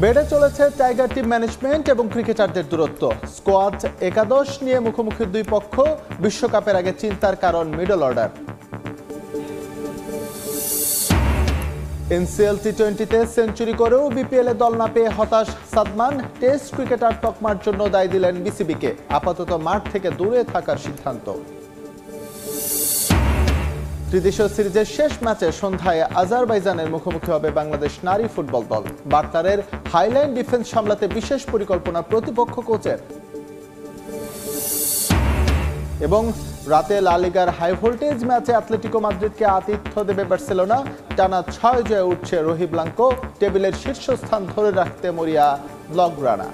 বেড়ে চলেছে tiger team management এবং ক্রিকেটারদের দূরত্ব। স্কোয়াড একাদশ নিয়ে মুখোমুখি দুই পক্ষ। বিশ্বকাপের আগে চিন্তার কারণ মিডল অর্ডার। এনসিএল টি-20-তে সেঞ্চুরি করেও বিপিএল এ দল না পেয়ে হতাশ সাদমান। টেস্ট ক্রিকেটার তকমার জন্য দায় দিলেন বিসিবিকে। আপাতত মাঠ থেকে দূরে থাকার সিদ্ধান্ত। ত্রিদেশীয় সিরিজের শেষ ম্যাচে সন্ধ্যায় আজারবাইজানের মুখোমুখি হবে বাংলাদেশ নারী ফুটবল দল। বাটলারের হাইলাইন ডিফেন্স সামলাতে বিশেষ পরিকল্পনা প্রতিপক্ষ কোচের। এবং রাতে লা লিগার হাই ভোল্টেজ ম্যাচে অ্যাটলেটিকো মাদ্রিদকে আতিথ্য দেবে বার্সেলোনা। টানা 6 জয়ে উঠছে রোহি ব্লাঙ্কো। টেবিলের শীর্ষস্থান ধরে রাখতে মরিয়া ব্লগরানা।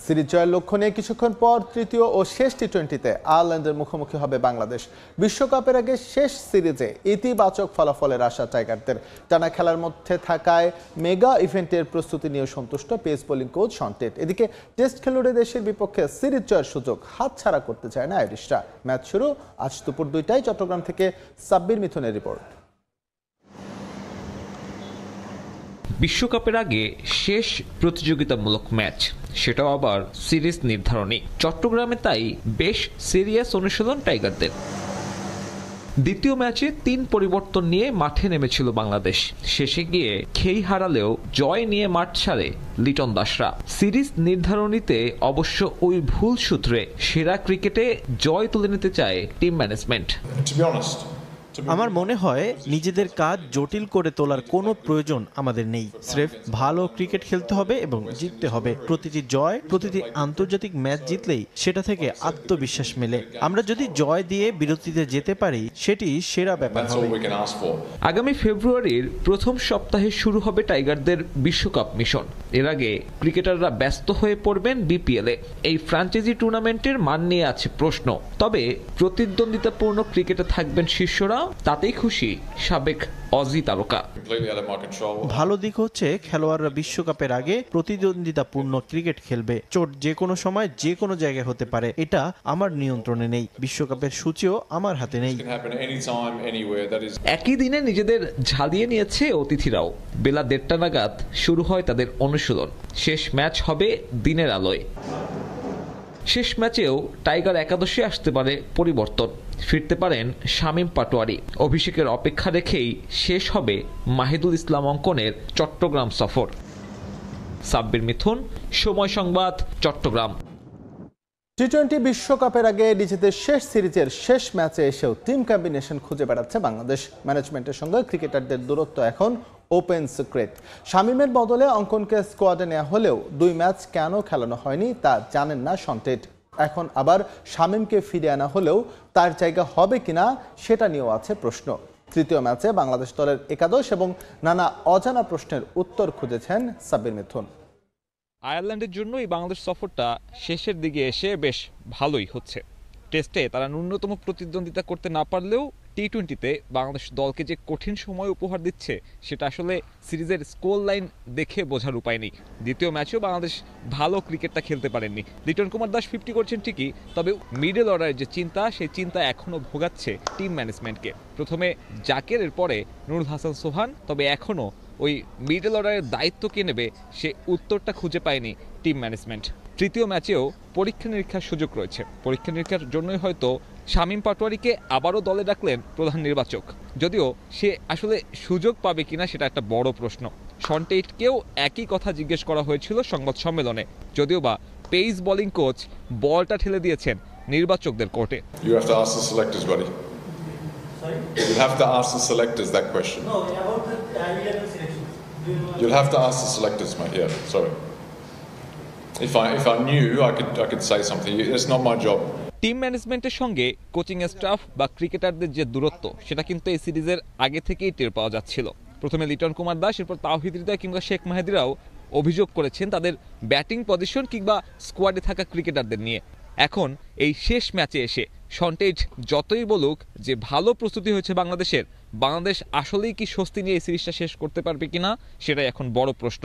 সিরিজ জয়ের লক্ষ্য নিয়ে কিছুক্ষণ পর তৃতীয় ও শেষ টি-20-তে আয়ারল্যান্ডের মুখোমুখি হবে বাংলাদেশ। বিশ্বকাপের আগে শেষ সিরিজে ইতিবাচক ফলাফলের আশা টাইগারদের। টানা খেলার মধ্যে থাকায় মেগা ইভেন্টের প্রস্তুতি নিয়ে সন্তুষ্ট pace bowling coach Shaun Tait. এদিকে টেস্ট খেলুড়ে দেশের বিপক্ষে সিরিজ জয়ের সুযোগ হাতছাড়া করতে চায় না আইরিশরা। ম্যাচ শুরু আজ দুপুর 2টায়। চট্টগ্রাম থেকে সাব্বির মিথুনের রিপোর্ট। বিশ্বকাপের আগে শেষ প্রতিযোগিতামূলক ম্যাচ, সেটাও আবার সিরিজ নির্ধারণী। চট্টগ্রামে তাই বেশ সিরিয়াস অনুশীলন টাইগারদের। দ্বিতীয় ম্যাচে 3 পরিবর্তন নিয়ে মাঠে নেমেছিল বাংলাদেশ। শেষে গিয়ে খেই হারালেও জয় নিয়ে মাঠ ছাড়ে লিটন দাসরা। সিরিজ নির্ধারণীতে অবশ্য ওই ভুল সূত্রে সেরা ক্রিকেটে জয় তুলে নিতে চায় টিম ম্যানেজমেন্ট। আমার মনে হয় নিজেদের কাজ জটিল করে তোলার কোনো প্রয়োজন আমাদের নেই। স্রেফ ভালো ক্রিকেট খেলতে হবে এবং জিততে হবে। প্রতিটি জয়, প্রতিটি আন্তর্জাতিক ম্যাচ জিতলেই সেটা থেকে আত্মবিশ্বাস মেলে। আমরা যদি জয় দিয়ে বিরতিতে যেতে পারি, সেটি সেরা ব্যাপার হবে। আগামী ফেব্রুয়ারির প্রথম সপ্তাহে শুরু হবে টাইগারদের বিশ্বকাপ মিশন। এর আগে ক্রিকেটাররা ব্যস্ত হয়ে পড়বেন বিপিএলে। এই ফ্র্যাঞ্চাইজি টুর্নামেন্টের মান নিয়ে আছে প্রশ্ন। তবে প্রতিদ্বন্দ্বিতাপূর্ণ ক্রিকেটে থাকবেন শিষ্যরা, তাতেই খুশি সাবেক অজি তারকা। ভালো দিক হচ্ছে খেলোয়াড়রা বিশ্বকাপের আগে প্রতিদ্বন্দ্বিতাপূর্ণ ক্রিকেট খেলবে। চোট যে কোনো সময় যে কোনো জায়গায় হতে পারে, এটা আমার নিয়ন্ত্রণে নেই। বিশ্বকাপের সূচিও আমার হাতে নেই। একই দিনে নিজেদের ঝালিয়ে নিয়েছে অতিথিরাও। বেলা 1:30 নাগাদ শুরু হয় তাদের অনুশীলন। শেষ ম্যাচ হবে দিনের আলোয়। শেষ ম্যাচেও টাইগার একাদশে আসতে পারে পরিবর্তন। ফিরতে পারেন শামীম পাটোয়ারি। অভিষেকের অপেক্ষা রেখেই শেষ হবে মাহিদুল ইসলাম অঙ্কনের চট্টগ্রাম সফর। সাব্বির মিথুন, সময় সংবাদ, চট্টগ্রাম। টি-20 বিশ্বকাপের আগে নিজেদের শেষ সিরিজের শেষ ম্যাচে এসেও টিম কম্বিনেশন খুঁজে বেড়াচ্ছে বাংলাদেশ। ম্যানেজমেন্টের সঙ্গে ক্রিকেটারদের দূরত্ব এখন ওপেন সিক্রেট। শামীমের বদলে অঙ্কনকে স্কোয়াডে নেওয়া হলেও 2 ম্যাচ কেন খেলানো হয়নি তা জানেন না শন টেট। এখন আবার শামীমকে ফিরে আনা হলেও তার জায়গা হবে কিনা সেটা নিয়েও আছে প্রশ্ন। তৃতীয় ম্যাচে বাংলাদেশ দলের একাদশ এবং নানা অজানা প্রশ্নের উত্তর খুঁজেছেন সাব্বির মিথুন। আয়ারল্যান্ডের জন্য এই বাংলাদেশ সফরটা শেষের দিকে এসে বেশ ভালোই হচ্ছে। টেস্টে তারা ন্যূনতম প্রতিদ্বন্দ্বিতা করতে না পারলেও টি-20-তে বাংলাদেশ দলকে যে কঠিন সময় উপহার দিচ্ছে সেটা আসলে সিরিজের স্কোর লাইন দেখে বোঝার উপায় নেই। দ্বিতীয় ম্যাচেও বাংলাদেশ ভালো ক্রিকেটটা খেলতে পারেননি। লিটন কুমার দাস 50 করছেন ঠিকই, তবে মিডল অর্ডারের যে চিন্তা, সেই চিন্তা এখনও ভোগাচ্ছে টিম ম্যানেজমেন্টকে। প্রথমে জাকের, এরপরে নুরুল হাসান সোহান, তবে এখনও ওই মিডল অর্ডারের দায়িত্ব কে নেবে সে উত্তরটা খুঁজে পায়নি টিম ম্যানেজমেন্ট। তৃতীয় ম্যাচেও পরীক্ষা নিরীক্ষার সুযোগ রয়েছে। পরীক্ষা নিরীক্ষার জন্যই হয়তো শামীম পাটোয়ারিকে আবারও দলে ডাকলেন প্রধান নির্বাচক। যদিও সে আসলে সুযোগ পাবে কিনা সেটা একটা বড় প্রশ্ন। শন টেটকেও একই কথা জিজ্ঞেস করা হয়েছিল সংবাদ সম্মেলনে, যদিও বা পেস বোলিং কোচ বলটা ঠেলে দিয়েছেন নির্বাচকদের কোর্টে। You'll have to ask the selectors that question. No, about the 11 selection. You'll have to ask the selectors, mate. Yeah, sorry. If I knew, I could say something. It's not my job. Team ম্যানেজমেন্টের সঙ্গে coaching staff বা ক্রিকেটারদের যে দূরত্ব, সেটা কিন্তু এই সিরিজের আগে থেকেই টের পাওয়া যাচ্ছিল। প্রথমে লিটন কুমার দাস, এরপর তাওহিদ হৃদয় কিংবা শেখ মাহেদিরাও অভিযোগ করেছেন তাদের ব্যাটিং পজিশন কিংবা স্কোয়াডে থাকা ক্রিকেটারদের নিয়ে। এখন এই শেষ ম্যাচে এসে শন টেট যতই বলুক যে ভালো প্রস্তুতি হয়েছে বাংলাদেশের, বাংলাদেশ আসলেই কি স্বস্তি নিয়ে এই সিরিজটা শেষ করতে পারবে কিনা সেটাই এখন বড় প্রশ্ন।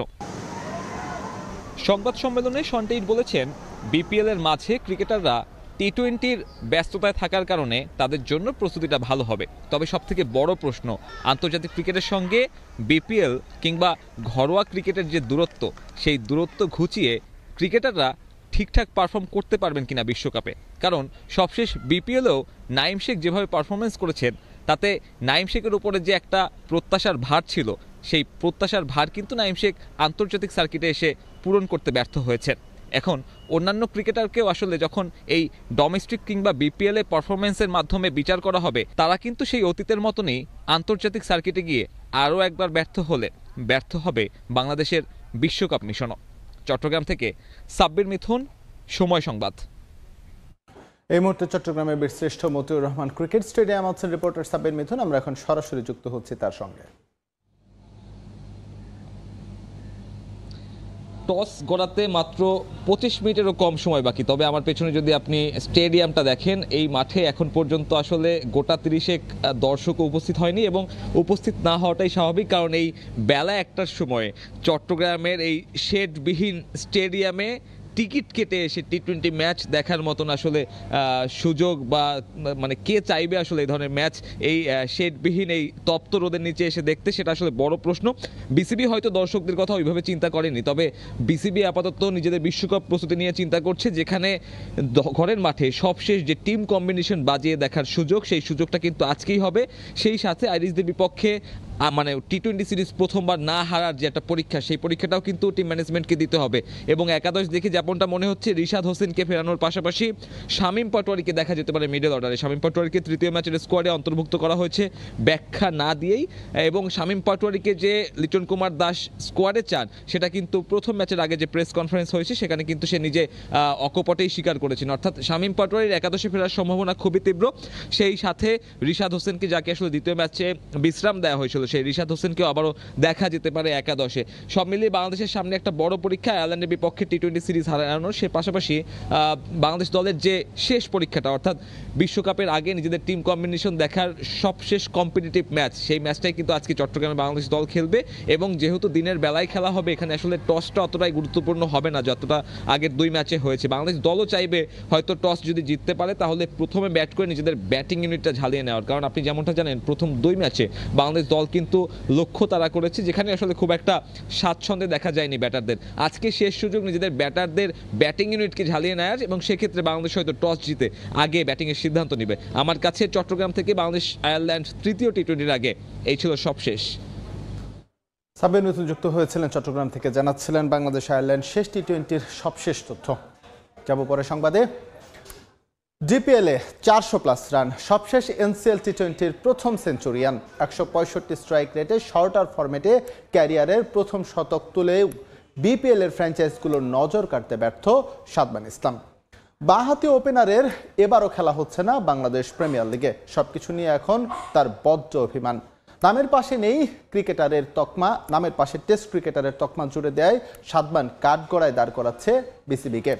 সংবাদ সম্মেলনে শন টেট বলেছেন, বিপিএল এর মাঝে ক্রিকেটাররা টি-20-র ব্যস্ততায় থাকার কারণে তাদের জন্য প্রস্তুতিটা ভালো হবে। তবে সবথেকে বড় প্রশ্ন, আন্তর্জাতিক ক্রিকেটের সঙ্গে বিপিএল কিংবা ঘরোয়া ক্রিকেটের যে দূরত্ব, সেই দূরত্ব ঘুচিয়ে ক্রিকেটাররা ঠিকঠাক পারফর্ম করতে পারবেন কিনা বিশ্বকাপে। কারণ সবশেষ বিপিএলেও নাইম শেখ যেভাবে পারফরমেন্স করেছেন, তাতে নাইম শেখের উপরে যে একটা প্রত্যাশার ভার ছিল, সেই প্রত্যাশার ভার কিন্তু নাইম শেখ আন্তর্জাতিক সার্কিটে এসে পূরণ করতে ব্যর্থ হয়েছেন। এখন অন্যান্য ক্রিকেটারকেও আসলে যখন এই ডোমেস্টিক কিংবা বিপিএল এ পারফরমেন্সের মাধ্যমে বিচার করা হবে, তারা কিন্তু সেই অতীতের মতনই আন্তর্জাতিক সার্কিটে গিয়ে আরও একবার ব্যর্থ হবে বাংলাদেশের বিশ্বকাপ মিশনও। চট্টগ্রাম থেকে সাব্বির মিথুন, সময় সংবাদ। এই মুহূর্তে চট্টগ্রামের বীরশ্রেষ্ঠ মতিউর রহমান ক্রিকেট স্টেডিয়াম আছেন রিপোর্টার সাব্বির মিথুন। আমরা এখন সরাসরি যুক্ত হচ্ছি তার সঙ্গে। টস গড়াতে মাত্র 25 মিনিটেরও কম সময় বাকি। তবে আমার পেছনে যদি আপনি স্টেডিয়ামটা দেখেন, এই মাঠে এখন পর্যন্ত আসলে গোটা 30 দর্শকও উপস্থিত হয়নি, এবং উপস্থিত না হওয়াটাই স্বাভাবিক। কারণ এই বেলা 1টার সময় চট্টগ্রামের এই শেডবিহীন স্টেডিয়ামে টিকিট কেটে এসে টি-20 ম্যাচ দেখার মতন আসলে সুযোগ বা মানে কে চাইবে আসলে এই ধরনের ম্যাচ এই শেডবিহীন এই তপ্ত রোদের নিচে এসে দেখতে, সেটা আসলে বড় প্রশ্ন। বিসিবি হয়তো দর্শকদের কথা ওইভাবে চিন্তা করেনি, তবে বিসিবি আপাতত নিজেদের বিশ্বকাপ প্রস্তুতি নিয়ে চিন্তা করছে, যেখানে ঘরের মাঠে সবশেষ যে টিম কম্বিনেশন বাজিয়ে দেখার সুযোগ, সেই সুযোগটা কিন্তু আজকেই হবে। সেই সাথে আইরিশদের বিপক্ষে মানে টি-20 সিরিজ প্রথমবার না হারার যে একটা পরীক্ষা, সেই পরীক্ষাটাও কিন্তু টিম ম্যানেজমেন্টকে দিতে হবে। এবং একাদশ দেখে যেমনটা মনে হচ্ছে, রিশাদ হোসেনকে ফেরানোর পাশাপাশি শামীম পাটোয়ারিকে দেখা যেতে পারে মিডল অর্ডারে। শামীম পাটোয়ারিকে তৃতীয় ম্যাচের স্কোয়াডে অন্তর্ভুক্ত করা হয়েছে ব্যাখ্যা না দিয়েই, এবং শামীম পাটোয়ারিকে যে লিটন কুমার দাস স্কোয়াডে চান, সেটা কিন্তু প্রথম ম্যাচের আগে যে প্রেস কনফারেন্স হয়েছে, সেখানে কিন্তু সে নিজে অকপটেই স্বীকার করেছেন। অর্থাৎ শামীম পাটোয়ারির একাদশে ফেরার সম্ভাবনা খুবই তীব্র। সেই সাথে রিশাদ হোসেনকে, যাকে আসলে দ্বিতীয় ম্যাচে বিশ্রাম দেওয়া হয়েছিল, সেই রিশাদ হোসেনকেও আবারও দেখা যেতে পারে একাদশে। সব মিলিয়ে বাংলাদেশের সামনে একটা বড় পরীক্ষা, আয়ারল্যান্ডের বিপক্ষে টি-20 সিরিজ হারানোর, সে পাশাপাশি বাংলাদেশ দলের যে শেষ পরীক্ষাটা, অর্থাৎ বিশ্বকাপের আগে নিজেদের টিম কম্বিনেশন দেখার সবশেষ কম্পিটিটিভ ম্যাচ, সেই ম্যাচটাই কিন্তু আজকে চট্টগ্রামে বাংলাদেশ দল খেলবে। এবং যেহেতু দিনের বেলায় খেলা হবে, এখানে আসলে টসটা অতটাই গুরুত্বপূর্ণ হবে না যতটা আগের দুই ম্যাচে হয়েছে। বাংলাদেশ দলও চাইবে হয়তো টস যদি জিততে পারে, তাহলে প্রথমে ব্যাট করে নিজেদের ব্যাটিং ইউনিটটা ঝালিয়ে নেওয়ার। কারণ আপনি যেমনটা জানেন, প্রথম দুই ম্যাচে বাংলাদেশ দল কিন্তু লক্ষ্য তারা করেছে, যেখানে আসলে খুব একটা স্বাচ্ছন্দ্যে দেখা যায়নি ব্যাটারদের। আজকে শেষ সুযোগ নিজেদের ব্যাটারদের ব্যাটিং ইউনিটকে ঝালিয়ে নেওয়ার, এবং সেক্ষেত্রে বাংলাদেশ হয়তো টস জিতে আগে ব্যাটিংয়ের সিদ্ধান্ত নেবে। আমার কাছে চট্টগ্রাম থেকে বাংলাদেশ আয়ারল্যান্ড তৃতীয় টি-20-র আগে এই ছিল সবশেষ। সাব্বির মিথুন যুক্ত হয়েছিলেন চট্টগ্রাম থেকে, জানাচ্ছিলেন বাংলাদেশ আয়ারল্যান্ড শেষ টি-20-র সবশেষ তথ্য। যাব পরে সংবাদে। ডিপিএলে 400+ রান, সবশেষ এনসিএল টি-20-র প্রথম সেঞ্চুরিয়ান। 165 স্ট্রাইক রেটে শর্টার ফরম্যাটে ক্যারিয়ারের প্রথম শতক তুলেও বিপিএল এর ফ্র্যাঞ্চাইজগুলোর নজর কাটতে ব্যর্থ সাদমান ইসলাম। বাঁহাতি ওপেনারের এবারও খেলা হচ্ছে না বাংলাদেশ প্রিমিয়ার লিগে। সবকিছু নিয়ে এখন তার বড্ড অভিমান। নামের পাশে নেই ক্রিকেটারের তকমা, নামের পাশে টেস্ট ক্রিকেটারের তকমা জুড়ে দেয় সাদমান কাঠগড়ায় দাঁড় করাচ্ছে বিসিবিকে।